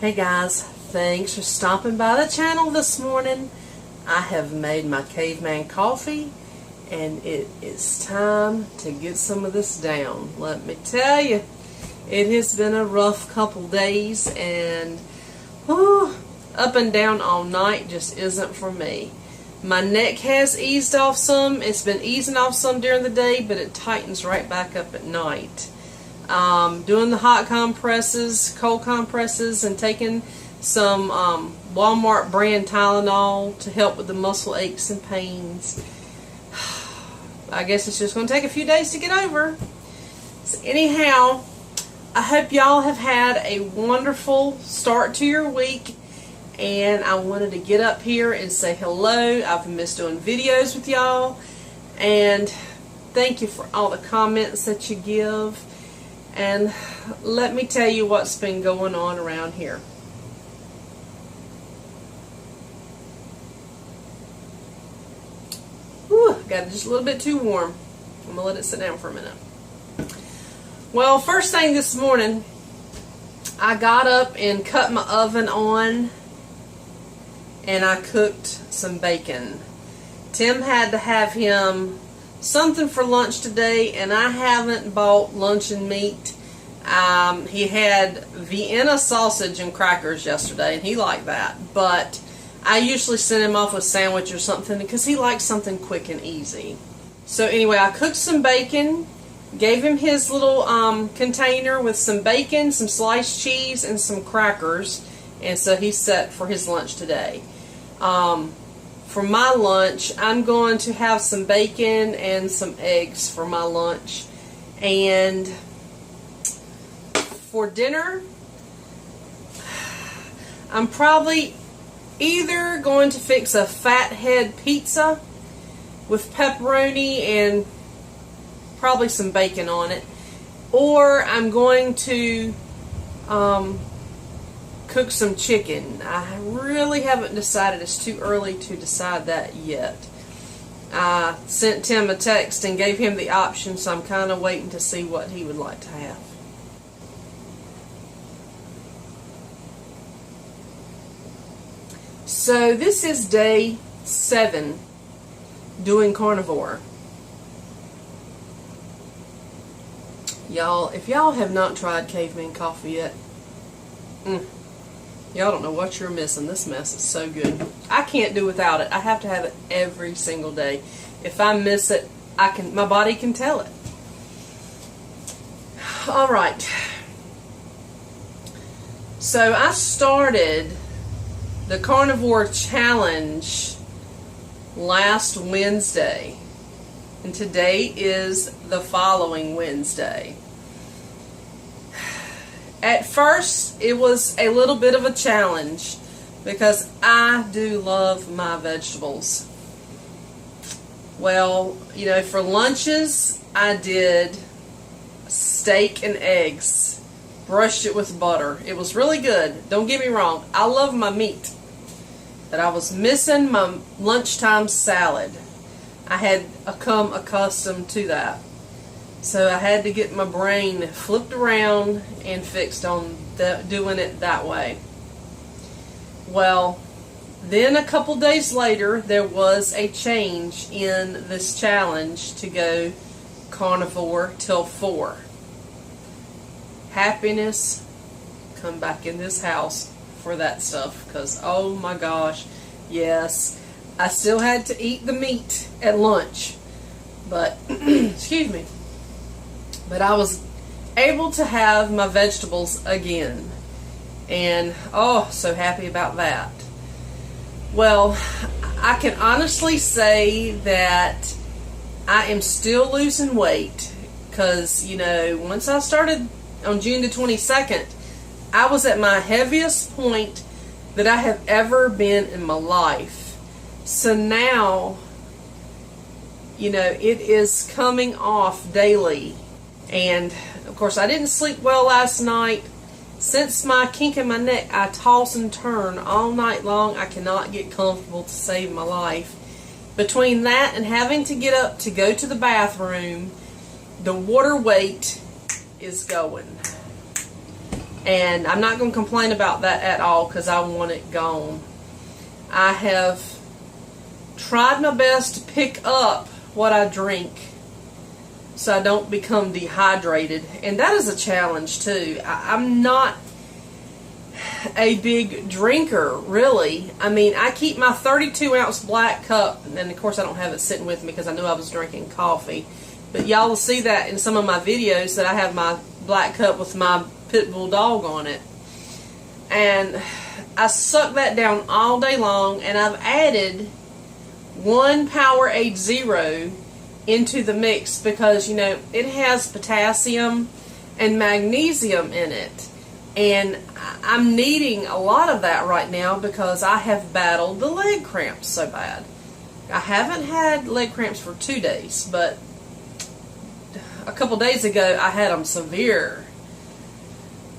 Hey guys, thanks for stopping by the channel this morning. I have made my caveman coffee and it is time to get some of this down. Let me tell you, it has been a rough couple days and up and down all night just isn't for me. My neck has eased off some. It's been easing off some during the day, but it tightens right back up at night. Doing the hot compresses, cold compresses, and taking some Walmart brand Tylenol to help with the muscle aches and pains. I guess it's just going to take a few days to get over. So anyhow, I hope y'all have had a wonderful start to your week, and I wanted to get up here and say hello. I've missed doing videos with y'all, and thank you for all the comments that you give. And let me tell you what's been going on around here. Whew, got it just a little bit too warm. I'm going to let it sit down for a minute. Well, first thing this morning, I got up and cut my oven on and I cooked some bacon. Tim had to have him something for lunch today, and I haven't bought luncheon meat. He had Vienna sausage and crackers yesterday, and he liked that. But I usually send him off with a sandwich or something because he likes something quick and easy. So anyway, I cooked some bacon, gave him his little container with some bacon, some sliced cheese, and some crackers, and so he's set for his lunch today. For my lunch, I'm going to have some bacon and some eggs for my lunch. And for dinner, I'm probably either going to fix a fathead pizza with pepperoni and probably some bacon on it, or I'm going to cook some chicken. I really haven't decided. It's too early to decide that yet. I sent Tim a text and gave him the option, so I'm kind of waiting to see what he would like to have. So this is day 7 doing carnivore. Y'all, if y'all have not tried caveman coffee yet, y'all don't know what you're missing. This mess is so good. I can't do without it. I have to have it every single day. If I miss it, my body can tell it. All right. So I started the carnivore challenge last Wednesday, and today is the following Wednesday. At first, it was a little bit of a challenge because I do love my vegetables. Well, you know, for lunches, I did steak and eggs, brushed it with butter. It was really good. Don't get me wrong. I love my meat, but I was missing my lunchtime salad. I had become accustomed to that. So I had to get my brain flipped around and fixed on doing it that way. Well, then a couple days later, there was a change in this challenge to go carnivore till 4. Happiness, come back in this house for that stuff, because oh my gosh, yes, I still had to eat the meat at lunch, but excuse me. But I was able to have my vegetables again. And oh, so happy about that. Well, I can honestly say that I am still losing weight. Because, you know, once I started on June the 22nd, I was at my heaviest point that I have ever been in my life. So now, you know, it is coming off daily. And, of course, I didn't sleep well last night. Since my kink in my neck, I toss and turn all night long. I cannot get comfortable to save my life. Between that and having to get up to go to the bathroom, the water weight is going. And I'm not going to complain about that at all because I want it gone. I have tried my best to pick up what I drink so I don't become dehydrated. And that is a challenge too. I'm not a big drinker, really. I mean, I keep my 32-ounce black cup, and of course I don't have it sitting with me because I knew I was drinking coffee. But y'all will see that in some of my videos that I have my black cup with my pit bull dog on it. And I suck that down all day long, and I've added 1 Powerade Zero into the mix because, you know, it has potassium and magnesium in it. And I'm needing a lot of that right now because I have battled the leg cramps so bad. I haven't had leg cramps for 2 days, but a couple days ago I had them severe.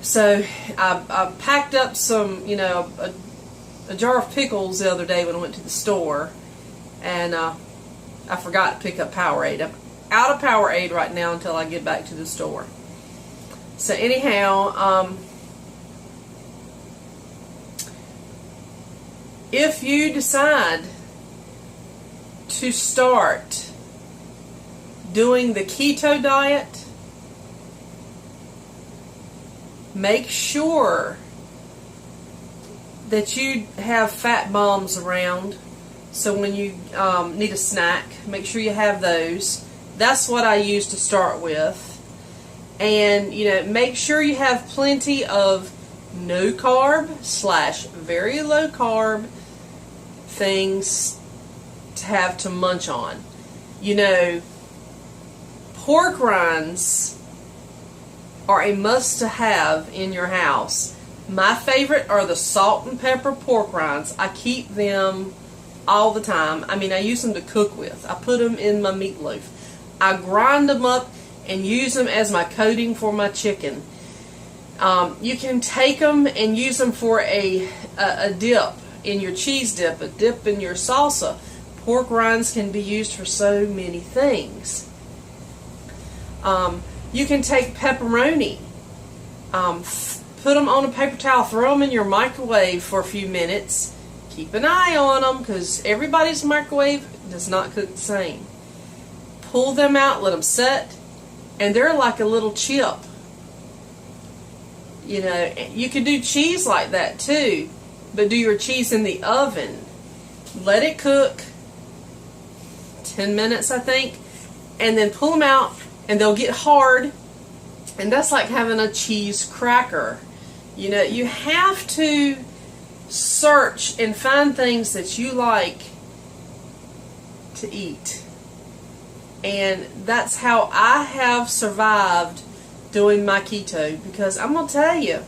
So I packed up some, you know, a jar of pickles the other day when I went to the store, and I forgot to pick up Powerade. I'm out of Powerade right now until I get back to the store. So anyhow, if you decide to start doing the keto diet, make sure that you have fat bombs around, so when you need a snack, make sure you have those. That's what I use to start with. And, you know, make sure you have plenty of no carb / very low carb things to have to munch on. You know, pork rinds are a must to have in your house. My favorite are the salt and pepper pork rinds. I keep them all the time. I mean, I use them to cook with. I put them in my meatloaf. I grind them up and use them as my coating for my chicken. You can take them and use them for a dip in your cheese dip, a dip in your salsa. Pork rinds can be used for so many things. You can take pepperoni, put them on a paper towel, throw them in your microwave for a few minutes. Keep an eye on them because everybody's microwave does not cook the same. Pull them out, let them set, and they're like a little chip. You know, you could do cheese like that too, but do your cheese in the oven. Let it cook 10 minutes, I think, and then pull them out, and they'll get hard, and that's like having a cheese cracker. You know, you have to search and find things that you like to eat. And that's how I have survived doing my keto, because I'm going to tell you,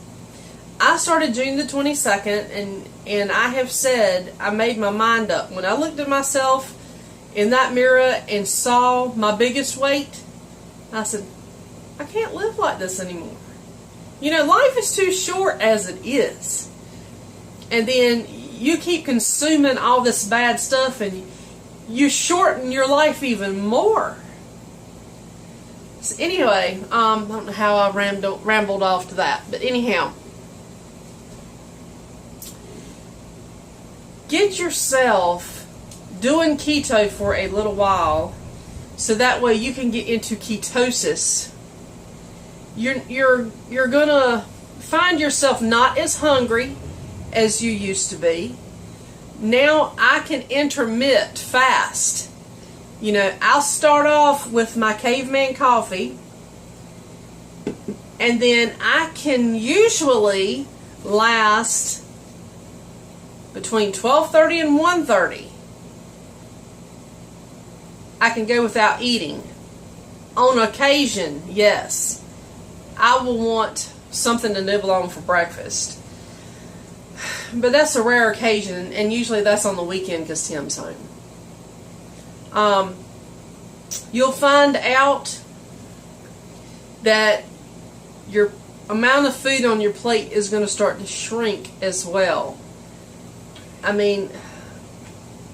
I started June the 22nd, and I have said, I made my mind up. When I looked at myself in that mirror and saw my biggest weight, I said, I can't live like this anymore. You know, life is too short as it is. And then you keep consuming all this bad stuff, and you shorten your life even more. So anyway, I don't know how I rambled off to that. But anyhow, get yourself doing keto for a little while, so that way you can get into ketosis. You're gonna find yourself not as hungry as you used to be. Now I can intermittent fast. You know, I'll start off with my caveman coffee, and then I can usually last between 12:30 and 1:30. I can go without eating. On occasion, yes, I will want something to nibble on for breakfast. But that's a rare occasion, and usually that's on the weekend because Tim's home. You'll find out that your amount of food on your plate is going to start to shrink as well. I mean,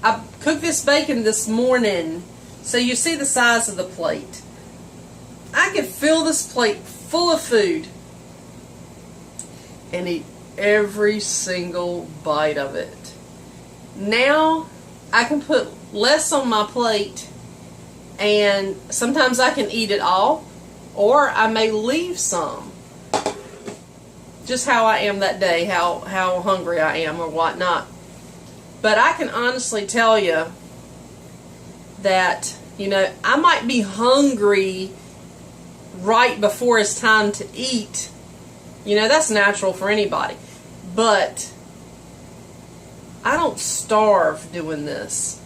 I cooked this bacon this morning, so you see the size of the plate. I could fill this plate full of food, and eat every single bite of it. Now I can put less on my plate, and sometimes I can eat it all, or I may leave some. Just how I am that day, how hungry I am or whatnot. But I can honestly tell you that, I might be hungry right before it's time to eat. That's natural for anybody. But I don't starve doing this.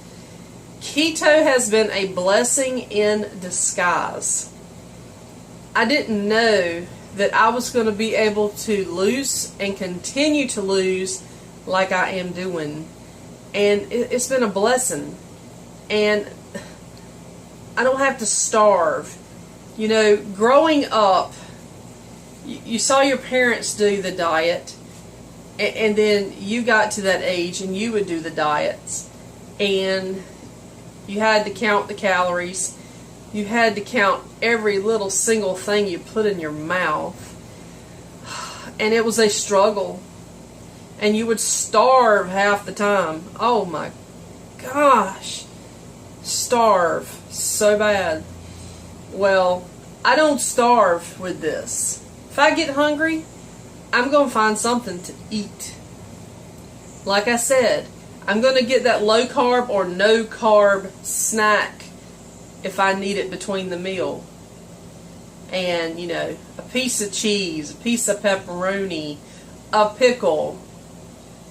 Keto has been a blessing in disguise. I didn't know that I was going to be able to lose and continue to lose like I am doing. And it's been a blessing. And I don't have to starve. Growing up, you saw your parents do the diet, and then you got to that age and you would do the diets. And you had to count the calories. You had to count every little single thing you put in your mouth. And it was a struggle. And you would starve half the time. Oh my gosh. Starve so bad. Well, I don't starve with this. If I get hungry, I'm going to find something to eat. Like I said, I'm going to get that low carb or no carb snack if I need it between the meal. And, a piece of cheese, a piece of pepperoni, a pickle,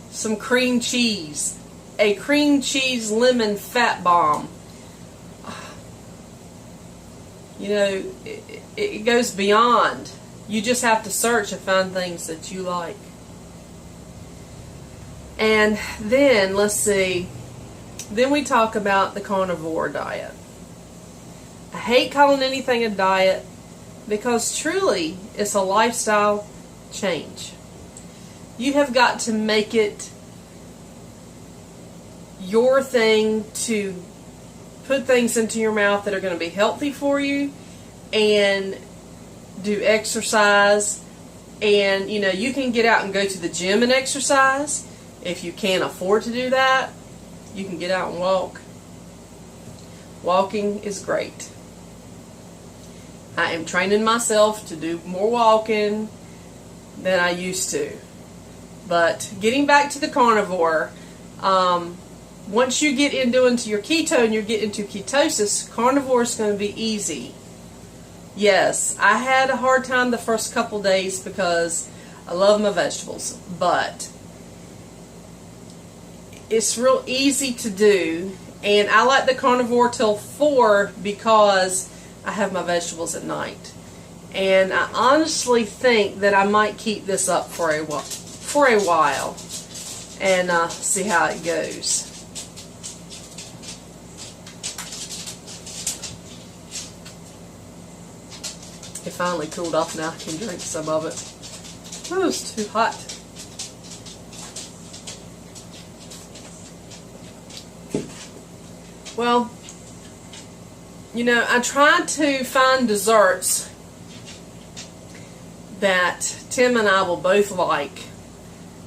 some cream cheese, a cream cheese lemon fat bomb. It goes beyond. You just have to search and find things that you like. And then, let's see, then we talk about the carnivore diet. I hate calling anything a diet because truly it's a lifestyle change. You have got to make it your thing to put things into your mouth that are going to be healthy for you, and do exercise. And you can get out and go to the gym and exercise. If you can't afford to do that, you can get out and walk. Walking is great. I am training myself to do more walking than I used to. But getting back to the carnivore, once you get into your keto and you get into ketosis, carnivore is going to be easy. Yes, I had a hard time the first couple days because I love my vegetables, but it's real easy to do. And I like the carnivore till 4 because I have my vegetables at night. And I honestly think that I might keep this up for a while and see how it goes. It finally cooled off now. I can drink some of it. Oh, it's too hot. Well, I try to find desserts that Tim and I will both like.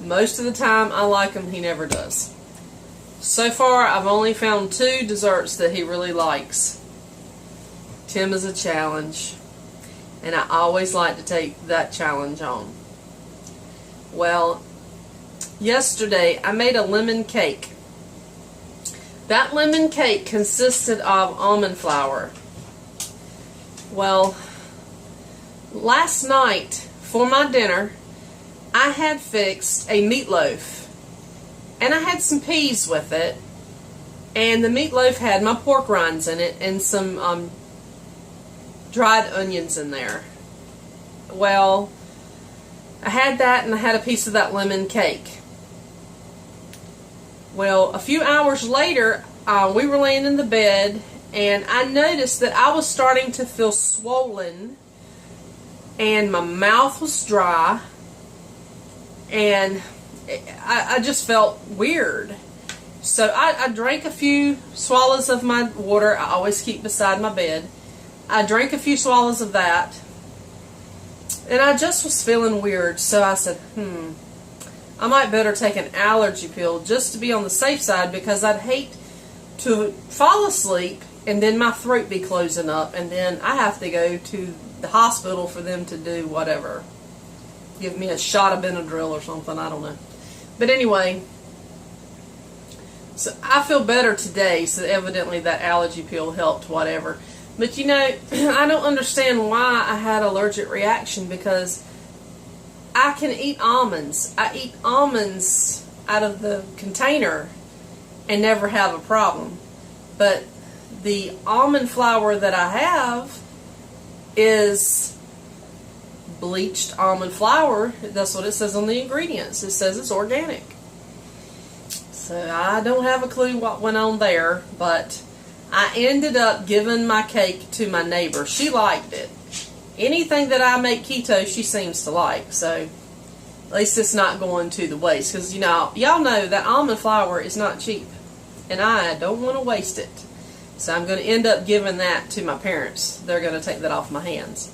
Most of the time I like them, he never does. So far I've only found 2 desserts that he really likes. Tim is a challenge, and I always like to take that challenge on. Well, yesterday I made a lemon cake. That lemon cake consisted of almond flour. Well, last night for my dinner, I had fixed a meatloaf, and I had some peas with it, and the meatloaf had my pork rinds in it and some dried onions in there. Well, I had that, and I had a piece of that lemon cake. Well, a few hours later, we were laying in the bed, and I noticed that I was starting to feel swollen, and my mouth was dry, and I just felt weird. So I drank a few swallows of my water I always keep beside my bed. I drank a few swallows of that, And I just was feeling weird, so I said, I might better take an allergy pill just to be on the safe side, because I'd hate to fall asleep and then my throat be closing up, and then I have to go to the hospital for them to do whatever. Give me a shot of Benadryl or something, I don't know. But anyway, so I feel better today, so evidently that allergy pill helped, whatever. But you know, I don't understand why I had an allergic reaction, because I can eat almonds. I eat almonds out of the container and never have a problem. But the almond flour that I have is bleached almond flour. That's what it says on the ingredients. It says it's organic. So I don't have a clue what went on there, but I ended up giving my cake to my neighbor. She liked it. Anything that I make keto, she seems to like. So at least it's not going to the waste. Because, you know, y'all know that almond flour is not cheap. And I don't want to waste it. So I'm going to end up giving that to my parents. They're going to take that off my hands.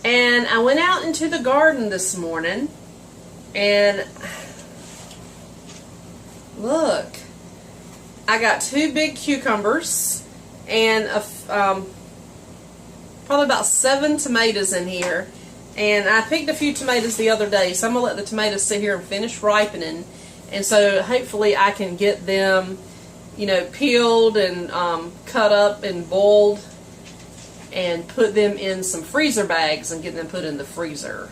And I went out into the garden this morning, and look, I got 2 big cucumbers and probably about 7 tomatoes in here. And I picked a few tomatoes the other day, so I'm going to let the tomatoes sit here and finish ripening. And so hopefully I can get them, you know, peeled and cut up and boiled, and put them in some freezer bags and get them put in the freezer.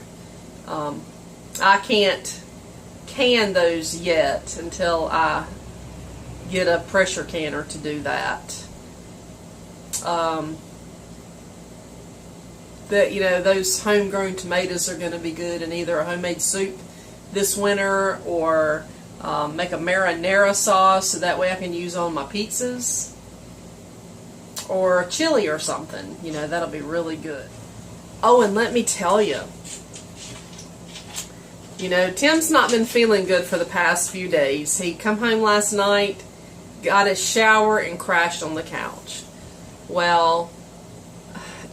I can't can those yet until I get a pressure canner to do that. That, you know, those homegrown tomatoes are going to be good in either a homemade soup this winter, or make a marinara sauce so that way I can use on my pizzas. Or chili or something, you know, that'll be really good. Oh, and let me tell you, you know, Tim's not been feeling good for the past few days. He come home last night, got a shower, and crashed on the couch. Well,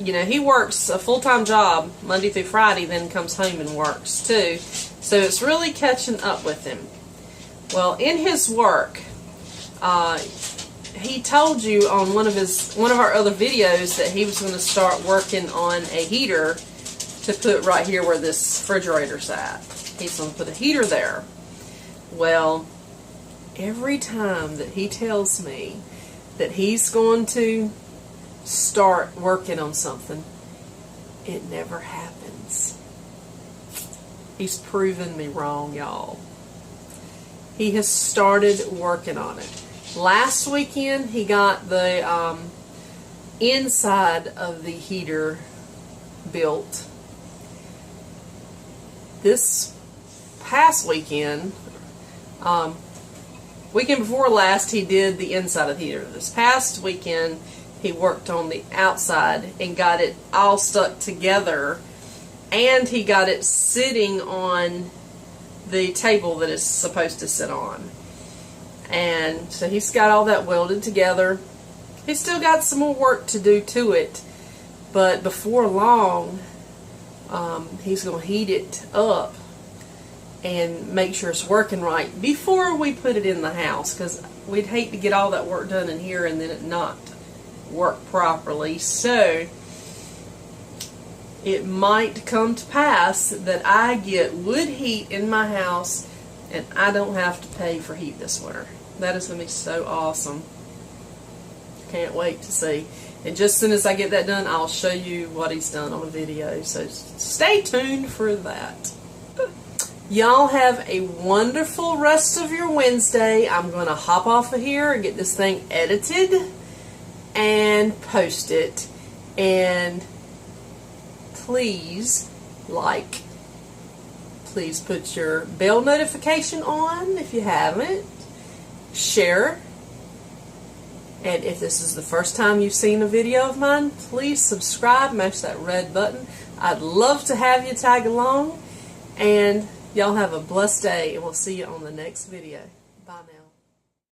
you know, he works a full-time job Monday through Friday, then comes home and works too. So it's really catching up with him. Well, in his work, he told you on one of our other videos that he was going to start working on a heater to put right here where this refrigerator's at. He's going to put a heater there. Well, every time that he tells me that he's going to start working on something, it never happens. He's proven me wrong, y'all. He has started working on it. Last weekend, he got the inside of the heater built. This past weekend, weekend before last, he did the inside of the heater. This past weekend, he worked on the outside and got it all stuck together, and he got it sitting on the table that it's supposed to sit on. And so he's got all that welded together. He's still got some more work to do to it, but before long, he's going to heat it up and make sure it's working right before we put it in the house, because we'd hate to get all that work done in here and then it not work properly. So it might come to pass that I get wood heat in my house and I don't have to pay for heat this winter. That is going to be so awesome. Can't wait to see. And just as soon as I get that done, I'll show you what he's done on a video. So stay tuned for that. Y'all have a wonderful rest of your Wednesday. I'm going to hop off of here and get this thing edited and post it. And please like. Please put your bell notification on if you haven't. Share. And if this is the first time you've seen a video of mine, please subscribe, mash that red button. I'd love to have you tag along. And y'all have a blessed day, and we'll see you on the next video. Bye now.